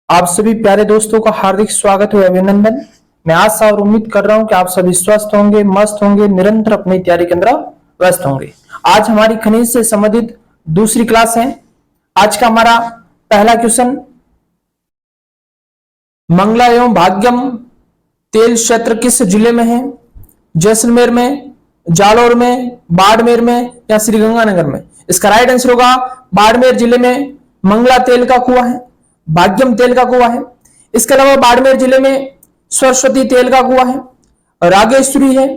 आप सभी प्यारे दोस्तों का हार्दिक स्वागत है, अभिनंदन। मैं आशा और उम्मीद कर रहा हूं कि आप सभी स्वस्थ होंगे, मस्त होंगे, निरंतर अपनी तैयारी के अंदर व्यस्त होंगे। आज हमारी खनिज से संबंधित दूसरी क्लास है। आज का हमारा पहला क्वेश्चन, मंगला एवं भाग्यम तेल क्षेत्र किस जिले में है? जैसलमेर में, जालौर में, बाड़मेर में या श्रीगंगानगर में? इसका राइट आंसर होगा बाड़मेर जिले में मंगला तेल का कुआं है, भाग्यम तेल का कुआं है। इसके अलावा बाड़मेर जिले में सरस्वती तेल का कुआं है, रागेश्वरी है,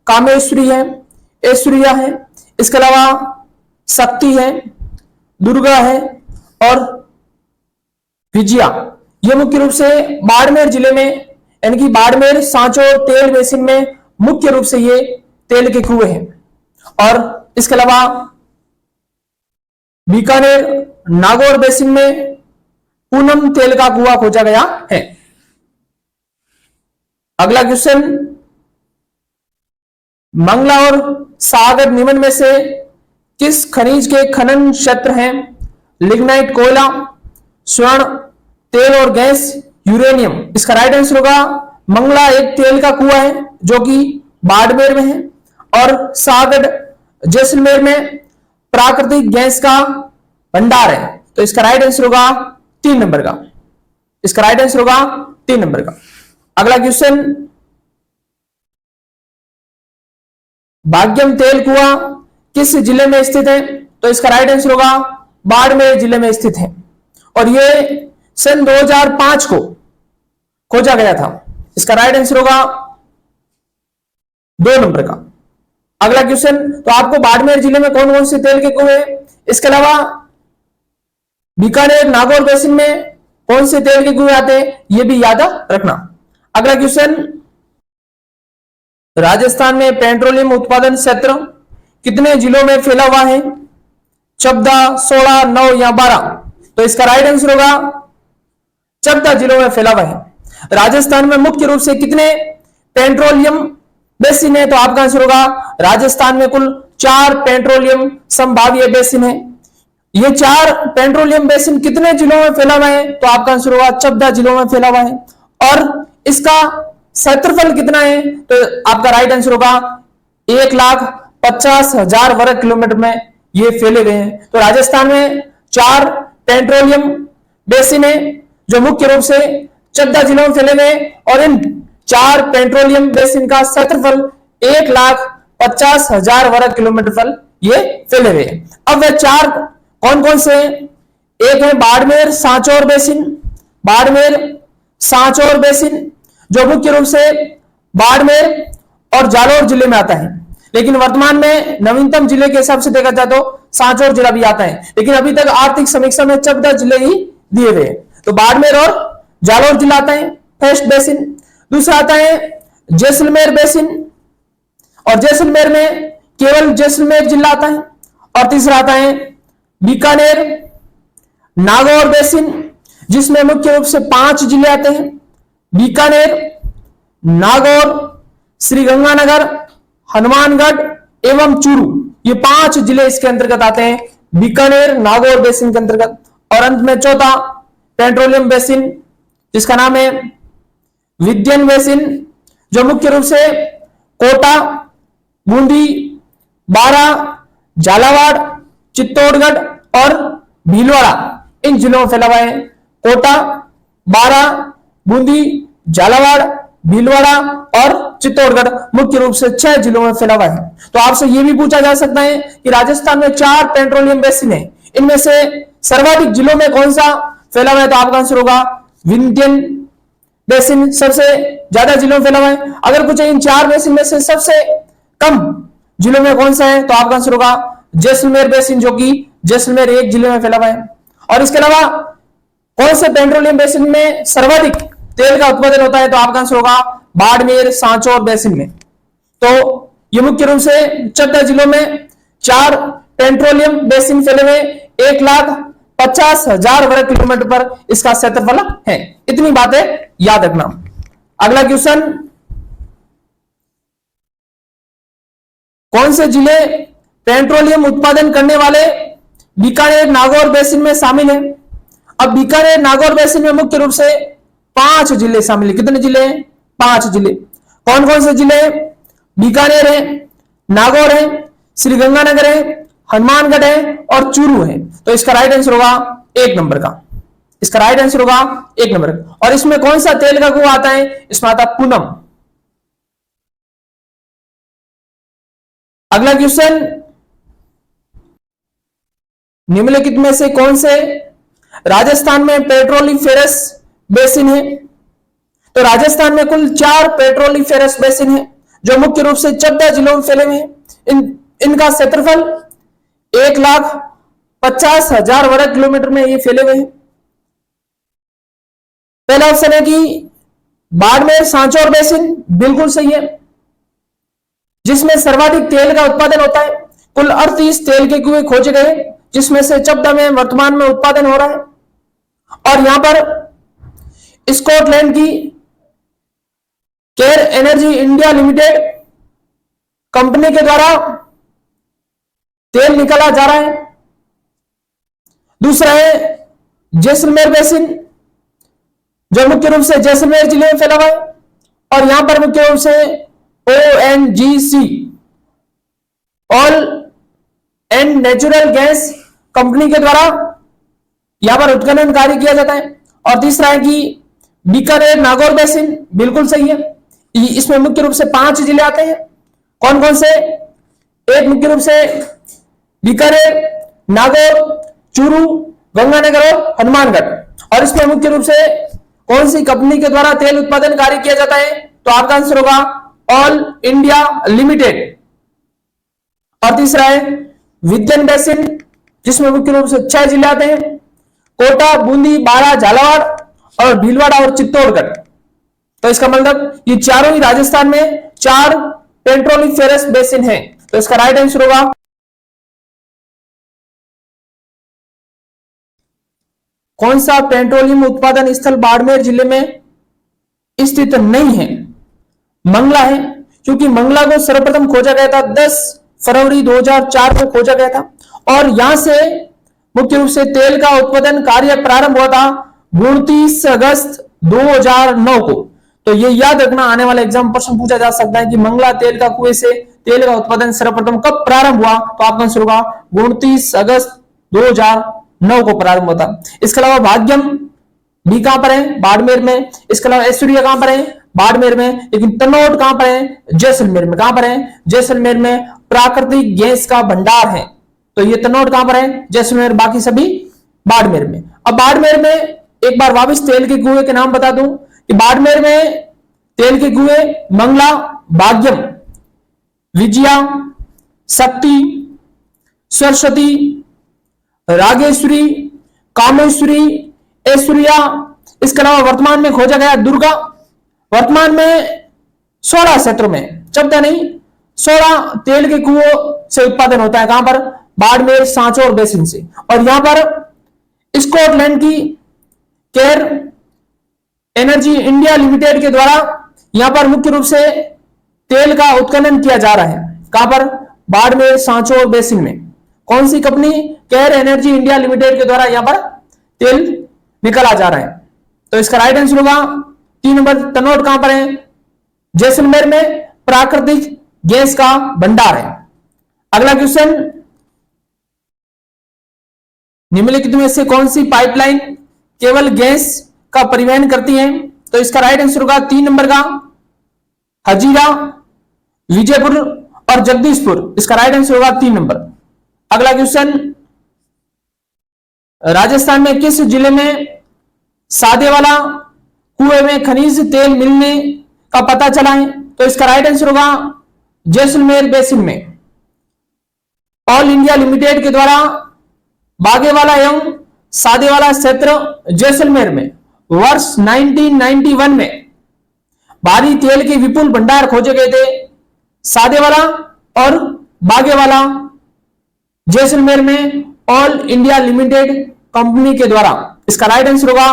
कामेश्वरी है, ऐश्वर्या है। इसके अलावा शक्ति है, दुर्गा है और विजया। ये मुख्य रूप से बाड़मेर जिले में यानी कि बाड़मेर सांचौर तेल बेसिन में मुख्य रूप से ये तेल के कुएं हैं। और इसके अलावा बीकानेर नागौर बेसिन में पूनम तेल का कुआं खोजा गया है। अगला क्वेश्चन, मंगला और सागर निम्न में से किस खनिज के खनन क्षेत्र हैं? लिग्नाइट कोयला, स्वर्ण, तेल और गैस, यूरेनियम। इसका राइट आंसर होगा मंगला एक तेल का कुआं है जो कि बाड़मेर में है, और सागर जैसलमेर में प्राकृतिक गैस का भंडार है। तो इसका राइट आंसर होगा 3 नंबर का। इसका राइट आंसर होगा 3 नंबर का। अगला क्वेश्चन, भाग्यम तेल कुआं किस जिले में स्थित है? तो इसका राइट आंसर होगा बाड़मेर जिले में स्थित है, और यह सन 2005 को खोजा गया था। इसका राइट आंसर होगा 2 नंबर का। अगला क्वेश्चन, तो आपको बाड़मेर जिले में कौन कौन से तेल के कुएं, इसके अलावा बीकानेर नागौर बेसिन में कौन से तेल के कुएं आते हैं, यह भी याद रखना। अगला क्वेश्चन, राजस्थान में पेट्रोलियम उत्पादन क्षेत्र कितने जिलों में फैला हुआ है? 14, 16, 9 या 12? तो इसका राइट आंसर होगा 14 जिलों में फैला हुआ है। राजस्थान में मुख्य रूप से कितने पेट्रोलियम बेसिन है? तो आपका आंसर होगा राजस्थान में कुल 4 पेट्रोलियम संभाव्य बेसिन है। ये 4 पेट्रोलियम बेसिन कितने जिलों में फैला हुआ है? तो आपका आंसर होगा 14 जिलों में फैला हुआ है। और इसका क्षेत्रफल कितना है? तो आपका राइट आंसर होगा 1,50,000 वर्ग किलोमीटर में ये फैले हुए हैं। तो राजस्थान में 4 पेट्रोलियम बेसिन है जो मुख्य रूप से 14 जिलों में फैले हुए, और इन 4 पेट्रोलियम बेसिन का क्षेत्रफल 1,50,000 वर्ग किलोमीटर पर ये फैले हुए। अब वे 4 कौन कौन से? एक है बाड़मेर सांचौर बेसिन, बाड़मेर सांचौर बेसिन जो मुख्य रूप से बाड़मेर और जालौर जिले में आता है, लेकिन वर्तमान में नवीनतम जिले के हिसाब से देखा जाए तो सांचौर जिला भी आता है, लेकिन अभी तक आर्थिक समीक्षा में 14 जिले ही दिए हुए। तो बाड़मेर और जालौर जिला आता है फर्स्ट बेसिन। दूसरा आता है जैसलमेर बेसिन, और जैसलमेर में केवल जैसलमेर जिला आता है। और तीसरा आता है बीकानेर नागौर बेसिन जिसमें मुख्य रूप से 5 जिले आते हैं, बीकानेर, नागौर, श्रीगंगानगर, हनुमानगढ़ एवं चूरू। ये 5 जिले इसके अंतर्गत आते हैं, बीकानेर नागौर बेसिन के अंतर्गत। और अंत में चौथा पेट्रोलियम बेसिन जिसका नाम है विंध्यन बेसिन जो मुख्य रूप से कोटा, बूंदी, बारा, झालावाड़, चित्तौड़गढ़ और भीलवाड़ा इन जिलों में फैला हुआ है। कोटा, बारा, बूंदी, झालावाड़, भीलवाड़ा और चित्तौड़गढ़ मुख्य रूप से 6 जिलों में फैला हुआ है। तो आपसे यह भी पूछा जा सकता है कि राजस्थान में 4 पेट्रोलियम बेसिन है, इनमें से सर्वाधिक जिलों में कौन सा फैला हुआ है? तो आपका आंसर होगा विंध्यन बेसिन सबसे ज्यादा जिलों में फैला हुआ है। अगर पूछे इन 4 बेसिन में से सबसे कम जिलों में कौन सा है, तो आपका आंसर होगा जैसलमेर बेसिन जो कि जैसलमेर एक जिले में फैला हुआ है। और इसके अलावा कौन से पेट्रोलियम बेसिन में सर्वाधिक तेल का उत्पादन होता है? तो आपका आंसर होगा बाड़मेर सांचौर बेसिन में। तो ये मुख्य रूप से 14 जिलों में 4 पेट्रोलियम बेसिन फैले हुए 1,50,000 वर्ग किलोमीटर पर इसका क्षेत्रफल है। इतनी बातें याद रखना। अगला क्वेश्चन, कौन से जिले पेट्रोलियम उत्पादन करने वाले बीकानेर नागौर बेसिन में शामिल है? अब बीकानेर नागौर बेसिन में मुख्य रूप से 5 जिले शामिल है। कितने जिले हैं? 5 जिले। कौन कौन से जिले? बीकानेर है, नागौर है, श्री गंगानगर है, हनुमानगढ़ है और चूरू है। तो इसका राइट आंसर होगा 1 नंबर का। इसका राइट आंसर होगा 1 नंबर। और इसमें कौन सा तेल का कुआं आता है? इसमें आता है पूनम। अगला क्वेश्चन, निम्नलिखित में से कौन से राजस्थान में पेट्रोलिफेरस बेसिन है? तो राजस्थान में कुल 4 पेट्रोलिफेरस बेसिन है जो मुख्य रूप से 14 जिलों में फैले हुए हैं। इनका क्षेत्रफल 1,50,000 वर्ग किलोमीटर में ये फैले हुए हैं। पहला ऑप्शन है कि बाड़मेर सांचौर बेसिन, बिल्कुल सही है, जिसमें सर्वाधिक तेल का उत्पादन होता है। कुल 38 तेल के कुएं खोजे गए जिसमें से 14 में वर्तमान में उत्पादन हो रहा है। और यहां पर स्कॉटलैंड की care energy India limited company के द्वारा तेल निकाला जा रहा है। दूसरा है जैसलमेर बेसिन, जो मुख्य रूप से जैसलमेर जिले में फैला हुआ है। और यहां पर मुख्य रूप से ONGC, oil and natural gas company के द्वारा यहां पर उत्खनन कार्य किया जाता है। और तीसरा है कि बीकानेर नागौर बेसिन, बिल्कुल सही है, इसमें मुख्य रूप से 5 जिले आते हैं। कौन कौन से? एक मुख्य रूप से बीकानेर, नागौर, चूरू, गंगानगर और हनुमानगढ़। और इसमें मुख्य रूप से कौन सी कंपनी के द्वारा तेल उत्पादन कार्य किया जाता है? तो आपका आंसर होगा ऑल इंडिया लिमिटेड। और तीसरा है विंध्यन बेसिन, जिसमें मुख्य रूप से 6 जिले आते हैं, कोटा, बूंदी, बारा, झालावाड़ और भीलवाड़ा और चित्तौड़गढ़। तो इसका मतलब ये चारों ही राजस्थान में 4 पेट्रोलिफेरस बेसिन है। तो इसका राइट आंसर होगा कौन सा पेट्रोलियम उत्पादन स्थल बाड़मेर जिले में स्थित नहीं है? मंगला है, क्योंकि मंगला को सर्वप्रथम खोजा गया था 10 फरवरी 2004 को खोजा गया था। और यहां से मुख्य रूप से तेल का उत्पादन कार्य प्रारंभ हुआ था 29 अगस्त 2009 को। तो ये याद रखना, आने वाले एग्जाम प्रश्न पूछा जा सकता है कि मंगला तेल का कुएं से तेल का उत्पादन सर्वप्रथम कब प्रारंभ हुआ? तो आपका आंसर होगा 29 अगस्त 2009 को प्रारंभ होता। इसके अलावा भाग्यम भी कहां पर है? बाड़मेर में। इसके अलावा ऐश्वर्या कहां पर है? बाड़मेर में। लेकिन तनोट कहां पर है? जैसलमेर में। कहां पर है? जैसलमेर में प्राकृतिक गैस का भंडार है। तो ये तनोट कहां पर है? जैसलमेर। बाकी सभी बाड़मेर में। अब बाड़मेर में एक बार वापस तेल के कुएं के नाम बता दूं कि बाड़मेर में तेल के कुएं मंगला, भाग्यम, विजया, शक्ति, सरस्वती, रागेश्वरी, कामेश्वरी, ऐश्वर्या। इसके अलावा वर्तमान में खोजा गया दुर्गा। वर्तमान में 16 क्षेत्रों में, 14 नहीं, 16 तेल के कुओं से उत्पादन होता है। कहां पर? बाड़मेर सांचौर बेसिन से। और यहां पर स्कॉटलैंड की केयर एनर्जी इंडिया लिमिटेड के द्वारा यहां पर मुख्य रूप से तेल का उत्खनन किया जा रहा है। कहां पर? बाड़मेर सांचौर बेसिन में। कौन सी company? Cairn energy India limited के द्वारा यहां पर तेल निकाला जा रहा है। तो इसका राइट आंसर होगा 3 नंबर। तनोट कहां पर है? जैसलमेर में प्राकृतिक गैस का भंडार है। अगला क्वेश्चन, निम्नलिखित में से कौन सी पाइपलाइन केवल गैस का परिवहन करती है? तो इसका राइट आंसर होगा 3 नंबर का हजीरा, विजयपुर और जगदीशपुर। इसका राइट आंसर होगा 3 नंबर। अगला क्वेश्चन, राजस्थान में किस जिले में सादेवाला कुएं में खनिज तेल मिलने का पता चला है? तो इसका राइट आंसर होगा जैसलमेर बेसिन में। ऑल इंडिया लिमिटेड के द्वारा बागेवाला एवं सादेवाला क्षेत्र जैसलमेर में वर्ष 1991 में भारी तेल के विपुल भंडार खोजे गए थे। सादेवाला और बागेवाला जैसलमेर में ऑल इंडिया लिमिटेड कंपनी के द्वारा। इसका राइट आंसर होगा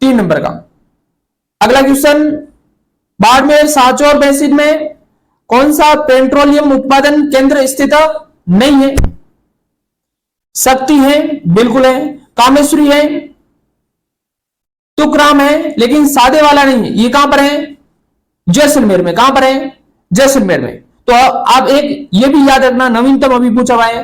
3 नंबर का। अगला क्वेश्चन, बाड़मेर सांचौर बेसिन में कौन सा पेट्रोलियम उत्पादन केंद्र स्थित नहीं है? शक्ति है, बिल्कुल है। कामेश्वरी है, तुकराम है, लेकिन सादे वाला नहीं है। ये कहां पर है? जैसलमेर में। कहां पर है? जैसलमेर में। तो आप एक ये भी याद रखना, नवीनतम अभी पूछा हुआ है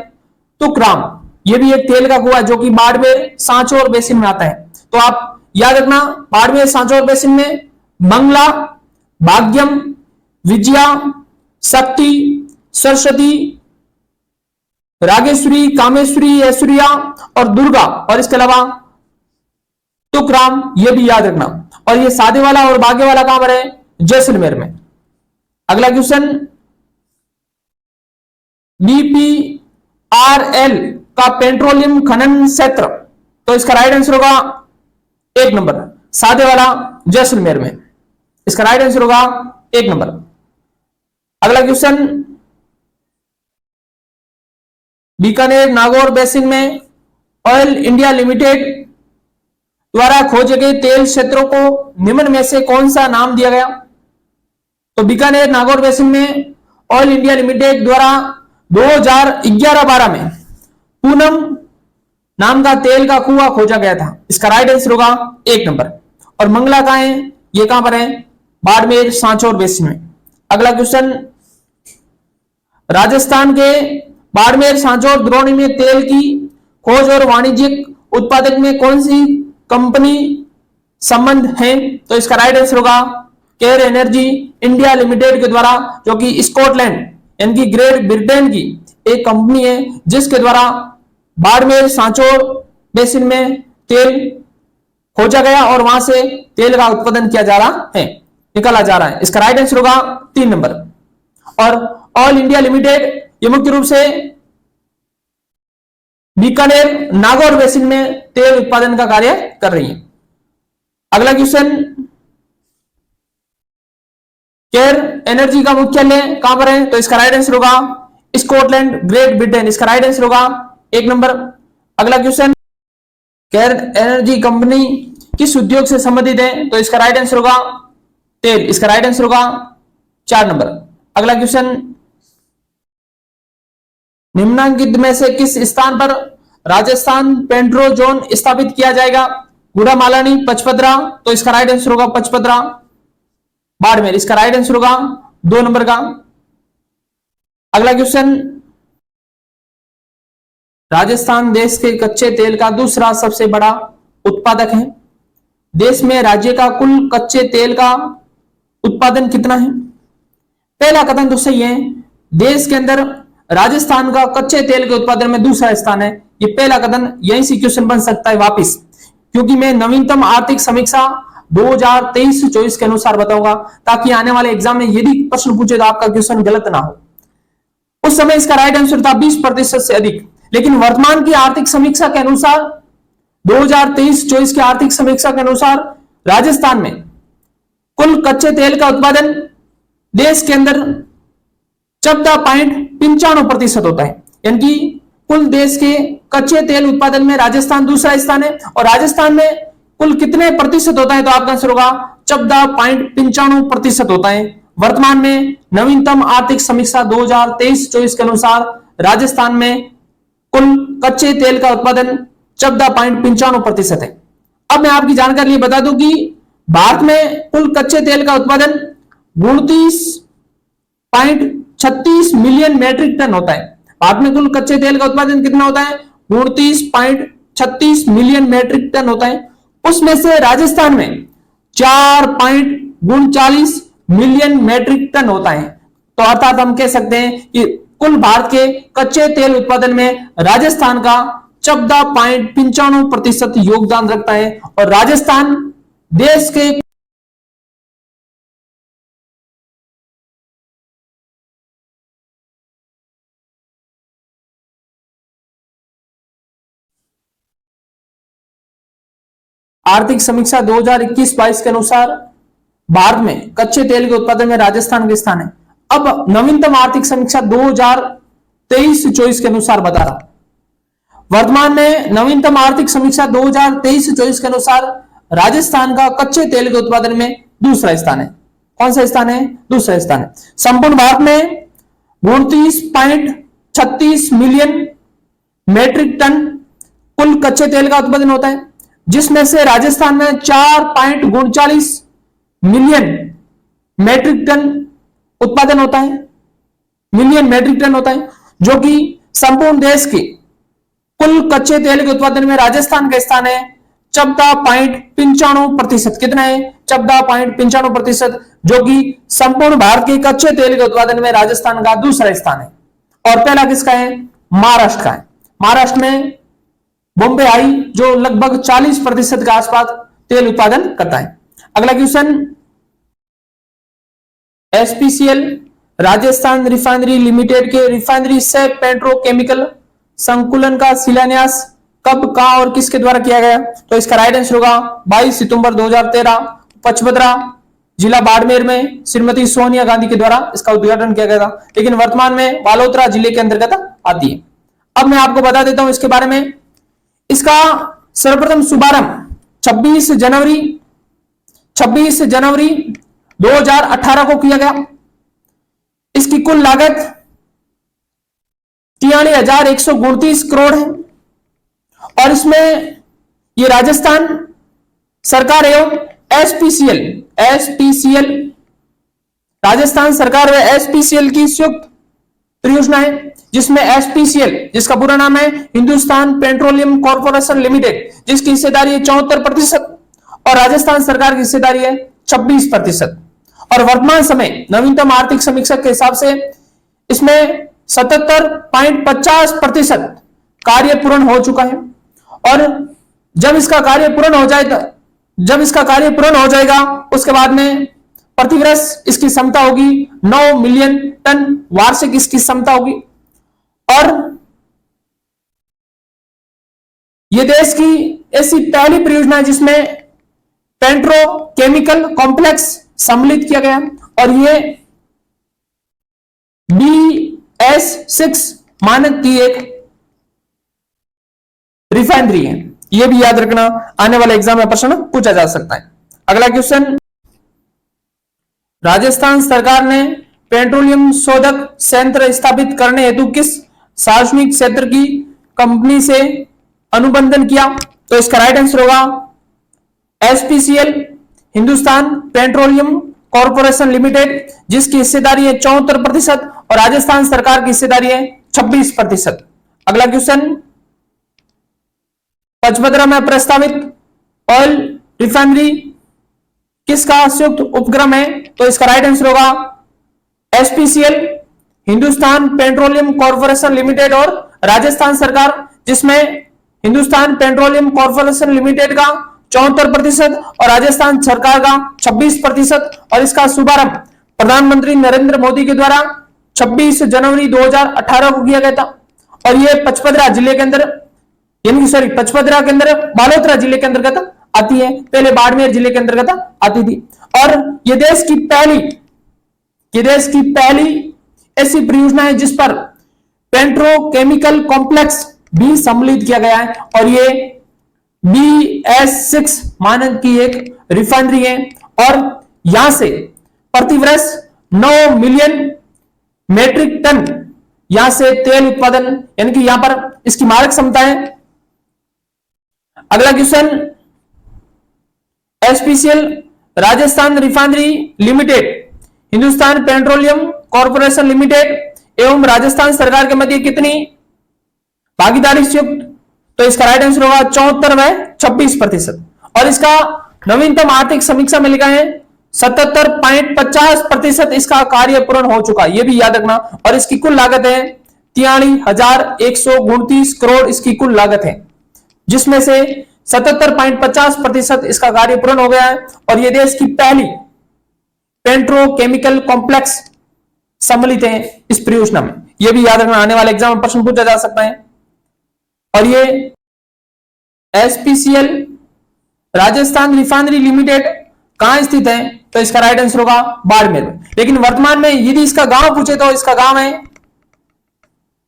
तुकराम, ये भी एक तेल का कुआं जो कि बाड़मेर सांचौर बेसिन में आता है। तो आप याद रखना, बाड़मेर सांचौर बेसिन में मंगला, भाग्यम, विजया, शक्ति, सरस्वती, रागेश्वरी, कामेश्वरी, ऐश्वर्या और दुर्गा, और इसके अलावा तुकराम, ये भी याद रखना। और ये सादे वाला और बागे वाला कहां पर है? जैसलमेर में। अगला क्वेश्चन, बीपीआरएल का पेट्रोलियम खनन क्षेत्र, तो इसका राइट आंसर होगा 1 नंबर सादे वाला जैसलमेर में। इसका राइट आंसर होगा 1 नंबर। अगला क्वेश्चन, बीकानेर नागौर बेसिन में ऑयल इंडिया लिमिटेड द्वारा खोजे गए तेल क्षेत्रों को निम्न में से कौन सा नाम दिया गया? तो बीकानेर नागौर बेसिन में ऑयल इंडिया लिमिटेड द्वारा 2011-12 में पूनम नाम का तेल का कुआं खोजा गया था। इसका राइट आंसर होगा 1 नंबर। और मंगला कहां है? ये कहां पर है? बाड़मेर सांचौर बेसिन में। अगला क्वेश्चन, राजस्थान के बाड़मेर सांचौर द्रोणी में तेल की खोज और वाणिज्यिक उत्पादन में कौन सी कंपनी संबंध है? तो इसका राइट आंसर होगा केयर एनर्जी इंडिया लिमिटेड के द्वारा, जो कि स्कॉटलैंड यानी कि ग्रेट ब्रिटेन की एक कंपनी है, जिसके द्वारा बाड़मेर सांचौर बेसिन में तेल खोजा गया और वहां से तेल का उत्पादन किया जा रहा है, निकाला जा रहा है। इसका राइट आंसर होगा 3 नंबर। और ऑयल इंडिया लिमिटेड ये मुख्य रूप से बीकानेर नागौर बेसिन में तेल उत्पादन का कार्य कर रही है। अगला क्वेश्चन, केयर एनर्जी का मुख्यालय कहां पर है? तो इसका राइट आंसर होगा स्कॉटलैंड, ग्रेट ब्रिटेन। इसका राइट आंसर होगा 1 नंबर। अगला क्वेश्चन, केयर एनर्जी कंपनी किस उद्योग से संबंधित है? तो इसका राइट आंसर होगा तेल। इसका राइट आंसर होगा 4 नंबर। अगला क्वेश्चन, निम्नलिखित में से किस स्थान पर राजस्थान पेट्रो जोन स्थापित किया जाएगा? गुड़ामालानी, पचपदरा। तो इसका राइट आंसर होगा पचपदरा, बाड़मेर। इसका राइट आंसर होगा 2 नंबर का। अगला क्वेश्चन, राजस्थान देश के कच्चे तेल का दूसरा सबसे बड़ा उत्पादक है। देश में राज्य का कुल कच्चे तेल का उत्पादन कितना है? पहला कथन तो सही है, देश के अंदर राजस्थान का कच्चे तेल के उत्पादन में दूसरा स्थान है। ये पहला कथन, यहीं से क्वेश्चन बन सकता है वापिस, क्योंकि मैं नवीनतम आर्थिक समीक्षा 2023-24 के अनुसार बताऊंगा, ताकि आने वाले एग्जाम में यदि प्रश्न पूछे तो आपका क्वेश्चन गलत ना हो। उस समय इसका राइट आंसर था 20% से अधिक, लेकिन वर्तमान की आर्थिक समीक्षा के अनुसार 2023-24 की आर्थिक समीक्षा के अनुसार राजस्थान में कुल कच्चे तेल का उत्पादन देश के अंदर 14.95% होता है। यानी कि कुल देश के कच्चे तेल उत्पादन में राजस्थान दूसरा स्थान है। और राजस्थान में कुल कितने प्रतिशत होता है? तो आपका आंसर होगा 14.95% होता है। वर्तमान में नवीनतम आर्थिक समीक्षा 2023-24 के अनुसार राजस्थान में कुल कच्चे तेल का उत्पादन 14.95% है। अब मैं आपकी जानकारी लिए बता दूं कि भारत में कुल कच्चे तेल का उत्पादन 29.36 मिलियन मैट्रिक टन होता है। भारत में कुल कच्चे तेल का उत्पादन कितना होता है? 29.36 मिलियन मैट्रिक टन होता है। उसमें से राजस्थान में 4.39 मिलियन मैट्रिक टन होता है। तो अर्थात हम कह सकते हैं कि कुल भारत के कच्चे तेल उत्पादन में राजस्थान का 14.95% योगदान रखता है। और राजस्थान देश के आर्थिक समीक्षा 2021-22 के अनुसार भारत में कच्चे तेल के उत्पादन में राजस्थान का स्थान है। अब नवीनतम आर्थिक समीक्षा 2023-24 के अनुसार बता रहा हूं। वर्तमान में नवीनतम आर्थिक समीक्षा 2023-24 के अनुसार राजस्थान का कच्चे तेल के उत्पादन में दूसरा स्थान है। कौन सा स्थान है? दूसरा स्थान है। संपूर्ण भारत में 29.36 मिलियन मैट्रिक टन कुल कच्चे तेल का उत्पादन होता है। जिसमें से राजस्थान में 4.39 मिलियन मेट्रिक टन उत्पादन होता है, मिलियन मेट्रिक टन होता है, जो कि संपूर्ण देश के कुल कच्चे तेल के उत्पादन में राजस्थान का स्थान है 14.95%। कितना है? 14.95%, जो कि संपूर्ण भारत के कच्चे तेल के उत्पादन में राजस्थान का दूसरा स्थान है। और पहला किसका है? महाराष्ट्र का है। महाराष्ट्र में बॉम्बे आई, जो लगभग 40% के आसपास तेल उत्पादन करता है। अगला question, SPCL Rajasthan refinery limited के रिफाइनरी से पेट्रोकेमिकल संकुलन का शिलान्यास कब, कहां और किसके द्वारा किया गया? तो इसका राइट आंसर होगा 22 सितंबर 2013 पचपदरा जिला बाड़मेर में श्रीमती सोनिया गांधी के द्वारा इसका उद्घाटन किया गया था, लेकिन वर्तमान में बालोतरा जिले के अंतर्गत आती है। अब मैं आपको बता देता हूं इसके बारे में। इसका सर्वप्रथम शुभारंभ 26 जनवरी 2018 को किया गया। इसकी कुल लागत 43,129 करोड़ है और इसमें ये राजस्थान सरकार एवं एसपीसीएल राजस्थान सरकार व एसपीसीएल की संयुक्त परियोजना है, जिसमें एसपीसीएल, जिसका पूरा नाम है हिंदुस्तान पेट्रोलियम कॉर्पोरेशन लिमिटेड, जिसकी हिस्सेदारी है 74% और राजस्थान सरकार की हिस्सेदारी है 26%। और वर्तमान समय नवीनतम आर्थिक समीक्षा के हिसाब से इसमें 77.50% कार्य पूर्ण हो चुका है। और जब इसका कार्य पूर्ण हो जाएगा उसके बाद में प्रतिवर्ष इसकी क्षमता होगी 9 मिलियन टन वार्षिक इसकी क्षमता होगी। और यह देश की ऐसी पहली परियोजना है जिसमें पेट्रोकेमिकल कॉम्प्लेक्स सम्मिलित किया गया और यह BS6 मानक की एक रिफाइनरी है। यह भी याद रखना, आने वाले एग्जाम में प्रश्न पूछा जा सकता है। अगला क्वेश्चन, राजस्थान सरकार ने पेट्रोलियम शोधक संयंत्र स्थापित करने हेतु किस सार्वजनिक क्षेत्र की कंपनी से अनुबंधन किया? तो इसका राइट आंसर होगा एसपीसीएल हिंदुस्तान पेट्रोलियम कॉर्पोरेशन लिमिटेड, जिसकी हिस्सेदारी है 74% और राजस्थान सरकार की हिस्सेदारी है 26%। अगला क्वेश्चन, पचपदरा में प्रस्तावित ऑयल रिफाइनरी किसका संयुक्त उपक्रम है? तो इसका राइट आंसर होगा एसपीसीएल हिंदुस्तान पेट्रोलियम कॉर्पोरेशन लिमिटेड और राजस्थान सरकार, जिसमें हिंदुस्तान पेट्रोलियम कॉर्पोरेशन लिमिटेड का 74% और राजस्थान सरकार का 26%। और इसका शुभारंभ प्रधानमंत्री नरेंद्र मोदी के द्वारा 26 जनवरी 2018 को किया गया था। और यह पचपदरा जिले के अंदर पचपदरा के अंदर बालोतरा जिले के अंतर्गत आती है, पहले बाड़मेर जिले के अंतर्गत आती थी। और यह देश की पहली ऐसी परियोजना है जिस पर पेट्रोकेमिकल कॉम्प्लेक्स भी सम्मिलित किया गया है और यह BS6 मानक की एक रिफाइनरी है और यहां से प्रतिवर्ष 9 मिलियन मेट्रिक टन यहां से तेल उत्पादन, यानी कि यहां पर इसकी मारक क्षमता है। अगला question, SPCL Rajasthan refinery limited Hindustan petroleum corporation limited एवं राजस्थान सरकार के मध्य कितनी भागीदारी संयुक्त? तो इसका राइट आंसर होगा 74 व 26%। और इसका नवीनतम आर्थिक समीक्षा में लिखा है 77.50% इसका कार्य पूर्ण हो चुका, यह भी याद रखना। और इसकी कुल लागत है 43,129 करोड़ इसकी कुल लागत है, जिसमें से 77.50% इसका कार्य पूर्ण हो गया है। और यह देश की पहली पेट्रोकेमिकल कॉम्प्लेक्स सम्मिलित है इस परियोजना में, यह भी याद रखना, आने वाले एग्जाम में प्रश्न पूछा जा सकता है। और ये एसपीसीएल राजस्थान रिफाइनरी लिमिटेड कहां स्थित है? तो इसका राइट आंसर होगा बाड़मेर में। लेकिन वर्तमान में यदि इसका गांव पूछे तो इसका गांव है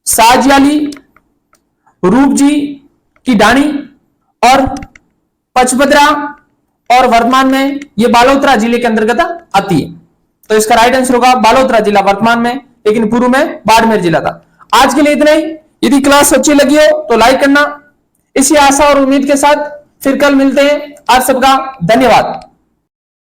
साजियाली, रूपजी की डाणी और पचपदरा, और वर्तमान में यह बालोतरा जिले के अंतर्गत आती है। तो इसका राइट आंसर होगा बालोतरा जिला वर्तमान में, लेकिन पूर्व में बाड़मेर जिला था। आज के लिए इतना ही। यदि क्लास अच्छी लगी हो तो लाइक करना। इसी आशा और उम्मीद के साथ फिर कल मिलते हैं। आप सबका धन्यवाद।